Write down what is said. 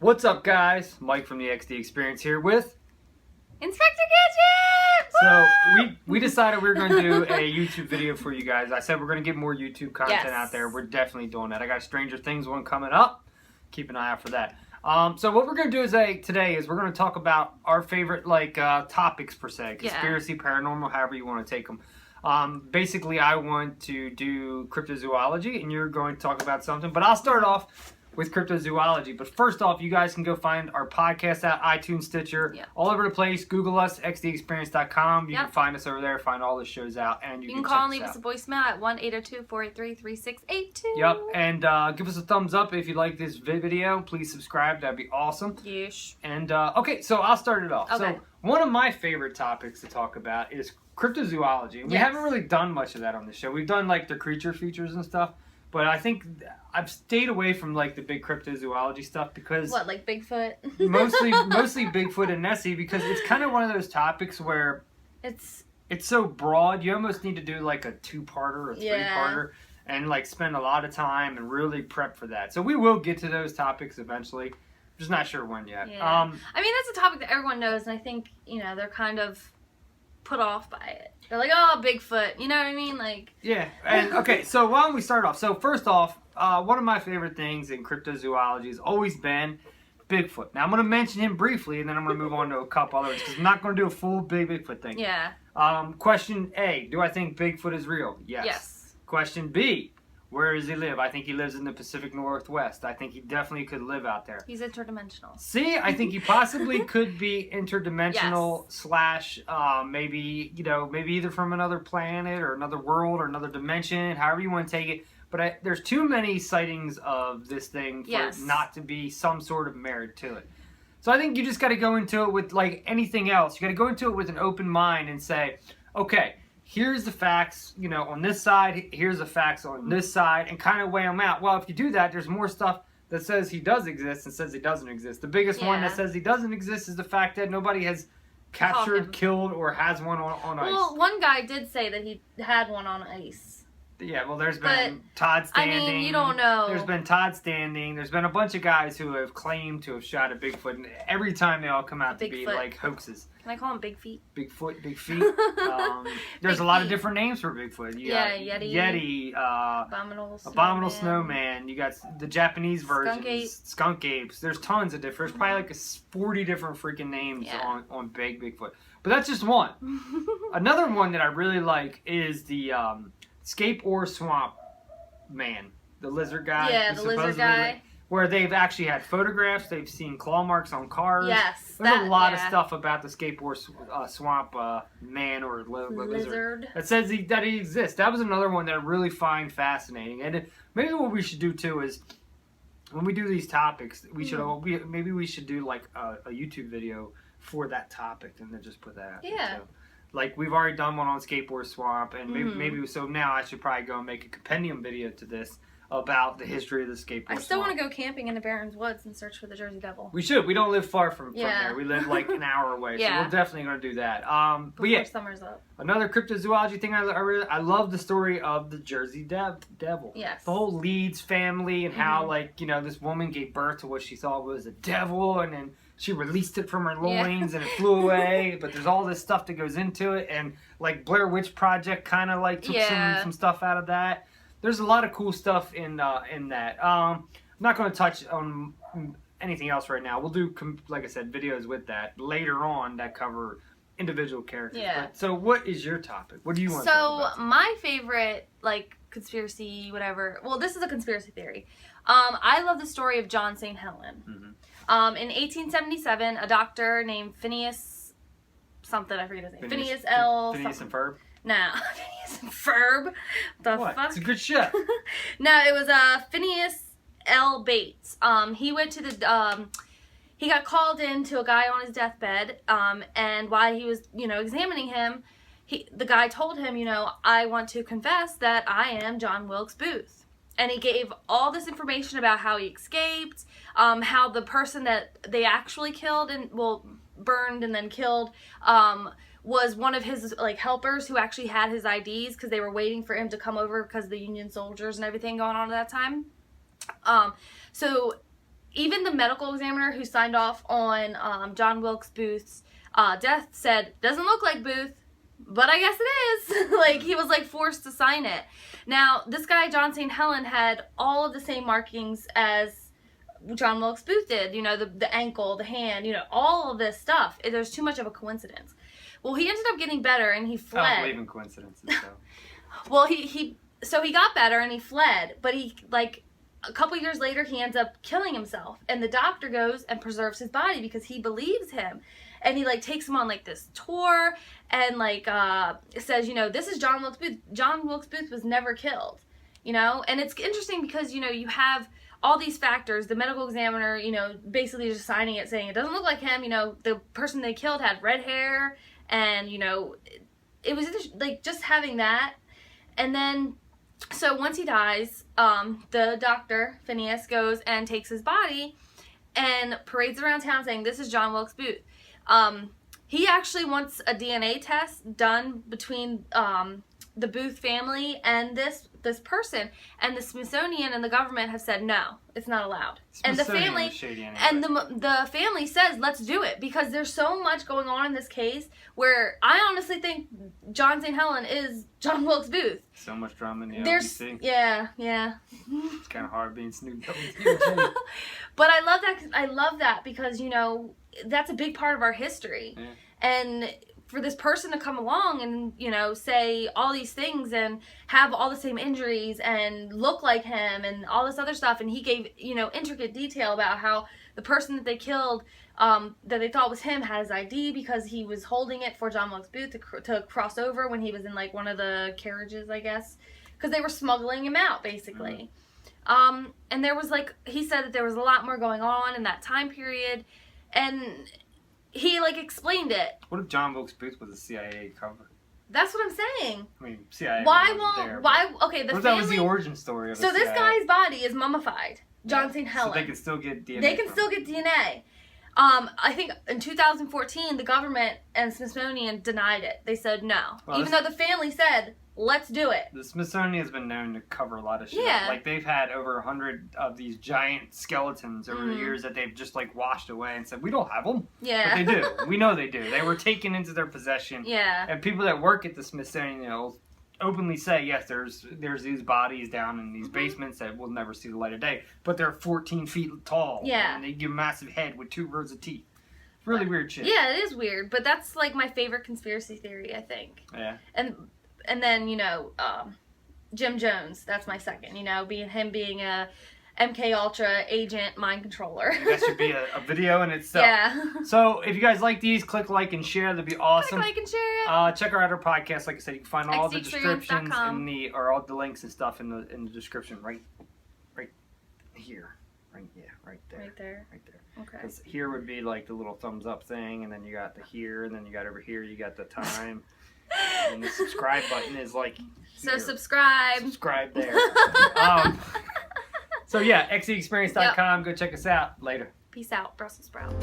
What's up, guys? Mike from the XD Experience here with Inspector Gadget! So we decided we were going to do a YouTube video for you guys. I said we're going to get more YouTube content out there. We're definitely doing that. I got a Stranger Things one coming up. Keep an eye out for that. So what we're going to do today is we're going to talk about our favorite topics per se. Conspiracy, paranormal, however you want to take them. Basically, I want to do cryptozoology, and you're going to talk about something. But I'll start off with cryptozoology. But first off, you guys can go find our podcast at iTunes, Stitcher, all over the place. Google us, xdexperience.com. You can find us over there, find all the shows out, and you can call and leave us a voicemail at 1-802-483-3682. Yep, and give us a thumbs up if you like this video. Please subscribe. That'd be awesome. Yes. And, okay, so I'll start it off. Okay. So one of my favorite topics to talk about is cryptozoology. We haven't really done much of that on the show. We've done, the creature features and stuff. But I think I've stayed away from the big cryptozoology stuff because What, like Bigfoot? mostly Bigfoot and Nessie, because it's kind of one of those topics where it's so broad. You almost need to do a two-parter or three-parter and spend a lot of time and really prep for that. So we will get to those topics eventually. Just not sure when yet. Yeah. I mean, that's a topic that everyone knows, and I think they're kind of put off by it. They're like, oh, Bigfoot, you know what I mean? Yeah, and okay, so why don't we start off? So first off, one of my favorite things in cryptozoology has always been Bigfoot. Now I'm going to mention him briefly, and then I'm going to move on to a couple others, because I'm not going to do a full Bigfoot thing. Yeah. Question A, do I think Bigfoot is real? Yes. Yes. Question B, where does he live? I think he lives in the Pacific Northwest. I think he definitely could live out there. He's interdimensional. C, I think he possibly could be interdimensional / maybe either from another planet or another world or another dimension, however you want to take it. But there's too many sightings of this thing for it not to be some sort of merit to it. So I think you just got to go into it with anything else. You got to go into it with an open mind and say, okay, here's the facts, on this side, here's the facts on this side, and kind of weigh them out. Well, if you do that, there's more stuff that says he does exist and says he doesn't exist. The biggest one that says he doesn't exist is the fact that nobody has captured, killed, or has one on ice. Well, one guy did say that he had one on ice. Yeah, well, there's been Todd Standing. I mean, you don't know. There's been Todd Standing. There's been a bunch of guys who have claimed to have shot a Bigfoot, and every time they all come out to be hoaxes. Can I call him Big Feet? Bigfoot, Big Feet. There's a lot of different names for Bigfoot. Yeti. Abominable Snowman. You got the Japanese versions. Skunk Apes. There's tons of different. There's probably 40 different freaking names on Bigfoot. But that's just one. Another one that I really like is the Scape Ore Swamp Man. The lizard guy. Yeah, the lizard guy. Where they've actually had photographs, they've seen claw marks on cars. Yes. There's a lot of stuff about the Scape Ore Swamp Man or lizard that says that he exists. That was another one that I really find fascinating. And maybe what we should do too is, when we do these topics, we should maybe we should do a YouTube video for that topic and then just put that out there too. We've already done one on Scape Ore Swamp, and maybe so now I should probably go and make a compendium video to this about the history of the Scape Ore Swamp. I still want to go camping in the Barrens Woods and search for the Jersey Devil. We should. We don't live far from there. We live an hour away, so we're definitely going to do that. Before summer's up. Another cryptozoology thing I love the story of the Jersey Devil. Yes. The whole Leeds family and how this woman gave birth to what she thought was a devil, and then she released it from her loins and it flew away. But there's all this stuff that goes into it, and Blair Witch Project kind of took some stuff out of that. There's a lot of cool stuff in that. I'm not going to touch on anything else right now. We'll do, like I said, videos with that later on that cover individual characters. Yeah. So what is your topic? What do you want to talk about? So my favorite, conspiracy, whatever. Well, this is a conspiracy theory. I love the story of John St. Helen. Mm-hmm. In 1877, a doctor named Phineas something, I forget his name. Phineas and Ferb? No, Phineas and Ferb. What? It's a good show. No, it was Phineas L. Bates. He went to the he got called in to a guy on his deathbed, and while he was, examining him, the guy told him, I want to confess that I am John Wilkes Booth. And he gave all this information about how he escaped, how the person that they actually killed burned and then killed, was one of his helpers who actually had his IDs because they were waiting for him to come over because of the Union soldiers and everything going on at that time. So even the medical examiner who signed off on John Wilkes Booth's death said, doesn't look like Booth, but I guess it is. Like, he was, like, forced to sign it. Now, this guy, John St. Helen, had all of the same markings as John Wilkes Booth did. You know, the ankle, the hand, you know, all of this stuff. There's too much of a coincidence. Well, he ended up getting better, and he fled. I don't believe in coincidences, though. Well, so he got better, and he fled. But he, like, a couple years later, he ends up killing himself. And the doctor goes and preserves his body because he believes him. And he, like, takes him on, like, this tour and, like, says, you know, this is John Wilkes Booth. John Wilkes Booth was never killed, you know? And it's interesting because, you know, you have all these factors. The medical examiner, you know, basically just signing it saying it doesn't look like him. You know, the person they killed had red hair. And, you know, it was, like, just having that. And then, so once he dies, the doctor, Phineas, goes and takes his body and parades around town saying, this is John Wilkes Booth. He actually wants a DNA test done between the Booth family and this person, and the Smithsonian and the government have said no, it's not allowed. And the family and the family says let's do it because there's so much going on in this case where I honestly think John St. Helen is John Wilkes Booth. So much drama in the LBC. Yeah. It's kind of hard being Snoop Dogg. But I love that because, you know, that's a big part of our history. Yeah. And for this person to come along and, you know, say all these things and have all the same injuries and look like him and all this other stuff, and he gave, you know, intricate detail about how the person that they killed, that they thought was him, had his ID because he was holding it for John Wilkes Booth to cross over when he was in, like, one of the carriages, I guess, because they were smuggling him out, basically. Mm-hmm. And there was, like, he said that there was a lot more going on in that time period, and he, like, explained it. What if John Wilkes Booth was a CIA cover? That's what I'm saying. I mean, CIA. Okay, the family. That was the origin story of So this guy's body is mummified. John St. Helen. So they can still get DNA. They can still get DNA. I think in 2014, the government and Smithsonian denied it. They said no, even though the family said, let's do it. The Smithsonian has been known to cover a lot of shit. Yeah. Like, they've had over 100 of these giant skeletons over the years that they've just, like, washed away and said, we don't have them. Yeah. But they do. We know they do. They were taken into their possession. Yeah. And people that work at the Smithsonian, you know, openly say, yes, there's these bodies down in these basements that will never see the light of day. But they're 14 feet tall. Yeah. And they give a massive head with 2 rows of teeth. Really weird shit. Yeah, it is weird. But that's, like, my favorite conspiracy theory, I think. Yeah. And then, you know, Jim Jones, that's my second, you know, him being a MK Ultra agent mind controller. That should be a video in itself. Yeah. So if you guys like these, click like and share. That'd be awesome. Click like and share it. Check our other podcast. Like I said, you can find all the descriptions and or all the links and stuff in the description right here. Right there. Right there. Okay. Because here would be like the little thumbs up thing, and then you got the here, and then you got over here, you got the time. And the subscribe button is like here. So subscribe. Subscribe there. So yeah, xeexperience.com. Go check us out. Later. Peace out, Brussels sprout.